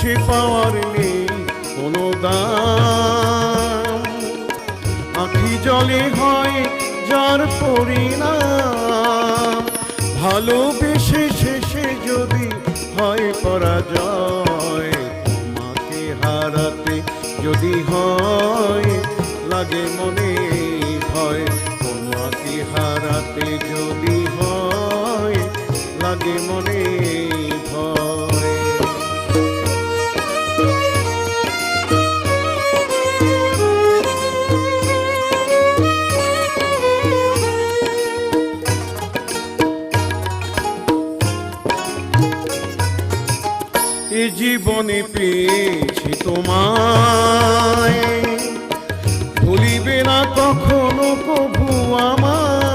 সে পাওয়ার নেই কোনো দাম। আঁখি জলে হয় যার পরিণাম, ভালোবেসে শেষে যদি হয় পরাজয়, তোমাকে হারাতে যদি হয় লাগে মনে ভয়, তোমাকে হারাতে যদি হয় লাগে মনে ভয়। এ জীবনে পেয়েছি তোমায়, ভুলিবে না কখনো কভু আমায়।